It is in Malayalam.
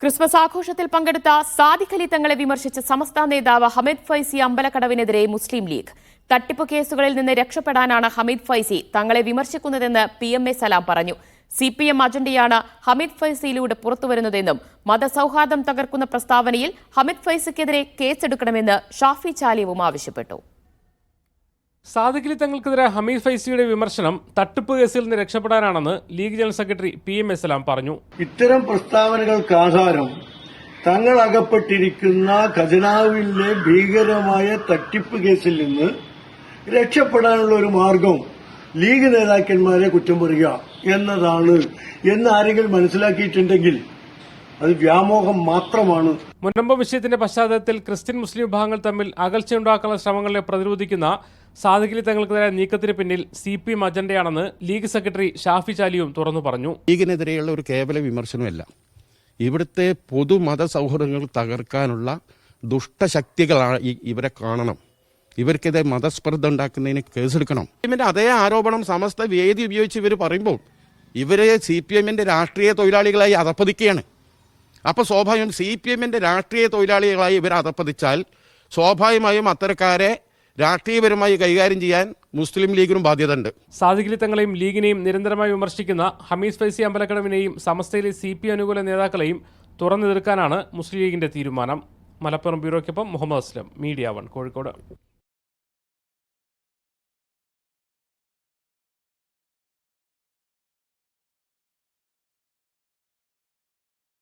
ക്രിസ്മസ് ആഘോഷത്തിൽ പങ്കെടുത്ത സാദിഖ് അലി തങ്ങളെ വിമർശിച്ച സമസ്ത നേതാവ് ഹമീദ് ഫൈസി അമ്പലക്കടവിനെതിരെ മുസ്ലിം ലീഗ്. തട്ടിപ്പ് കേസുകളിൽ നിന്ന് രക്ഷപ്പെടാനാണ് ഹമീദ് ഫൈസി തങ്ങളെ വിമർശിക്കുന്നതെന്ന് PMA സലാം പറഞ്ഞു. CPM അജണ്ടയാണ് ഹമീദ് ഫൈസിയിലൂടെ പുറത്തുവരുന്നതെന്നും മതസൗഹാർദ്ദം തകർക്കുന്ന പ്രസ്താവനയിൽ ഹമീദ് ഫൈസിക്കെതിരെ കേസെടുക്കണമെന്ന് ഷാഫി ചാലിയവും ആവശ്യപ്പെട്ടു. സാദിഖ് അലി തങ്ങൾക്കെതിരെ ഹമീദ് ഫൈസിയുടെ വിമർശനം തട്ടിപ്പ് കേസിൽ നിന്ന് രക്ഷപ്പെടാനാണെന്ന് ലീഗ് ജനറൽ സെക്രട്ടറി PMA സലാം പറഞ്ഞു. ഇത്തരം പ്രസ്താവനകൾക്ക് ആധാരം തങ്ങൾ അകപ്പെട്ടിരിക്കുന്ന ഖജനാവിലെ ഭീകരമായ തട്ടിപ്പ് കേസിൽ നിന്ന് രക്ഷപ്പെടാനുള്ള ഒരു മാർഗം ലീഗ് നേതാക്കന്മാരെ കുറ്റം പറയുക എന്നതാണ് എന്ന് ആരെങ്കിലും മനസ്സിലാക്കിയിട്ടുണ്ടെങ്കിൽ അത് വ്യാമോഹം മാത്രമാണ്. മുനമ്പം വിഷയത്തിന്റെ പശ്ചാത്തലത്തിൽ ക്രിസ്ത്യൻ മുസ്ലിം വിഭാഗങ്ങൾ തമ്മിൽ അകൽച്ചയുണ്ടാക്കാനുള്ള ശ്രമങ്ങളെ പ്രതിരോധിക്കുന്ന സാദിഖ് അലി തങ്ങൾക്കെതിരെ നീക്കത്തിന് പിന്നിൽ CPM അജണ്ടയാണെന്ന് ലീഗ് സെക്രട്ടറി ഷാഫി ചാലിയും തുറന്നു പറഞ്ഞു. ലീഗിനെതിരെയുള്ള ഒരു കേവല വിമർശനമല്ല, ഇവിടുത്തെ പൊതുമത സൗഹൃദങ്ങൾ തകർക്കാനുള്ള ദുഷ്ടശക്തികളാണ് ഇവരെ കാണണം. ഇവർക്കെതിരെ മതസ്പർദ്ധ ഉണ്ടാക്കുന്നതിന് കേസെടുക്കണം. ഇതിന്റെ അതേ ആരോപണം സമസ്ത വേദി ഉപയോഗിച്ച് ഇവർ പറയുമ്പോൾ ഇവരെ CPMന്റെ രാഷ്ട്രീയ തൊഴിലാളികളായി അധപ്പതിക്കുകയാണ്. അപ്പോൾ സ്വാഭാവികം CPMന്റെ രാഷ്ട്രീയ തൊഴിലാളികളായി ഇവർ അധപ്പതിച്ചാൽ സ്വാഭാവികമായും അത്തരക്കാരെ രാഷ്ട്രീയപരമായി കൈകാര്യം ചെയ്യാൻ മുസ്ലിം ലീഗിനും ബാധ്യതയുണ്ട്. സാദിഖ് അലി തങ്ങളെയും ലീഗിനെയും നിരന്തരമായി വിമർശിക്കുന്ന ഹമീദ് ഫൈസി അമ്പലക്കടവിനെയും സമസ്തയിലെ CPM അനുകൂല നേതാക്കളെയും തുറന്നെതിർക്കാനാണ് മുസ്ലിം ലീഗിന്റെ തീരുമാനം. മലപ്പുറം ബ്യൂറോയ്ക്കൊപ്പം മുഹമ്മദ് അസ്ലം, മീഡിയ 1 കോഴിക്കോട്.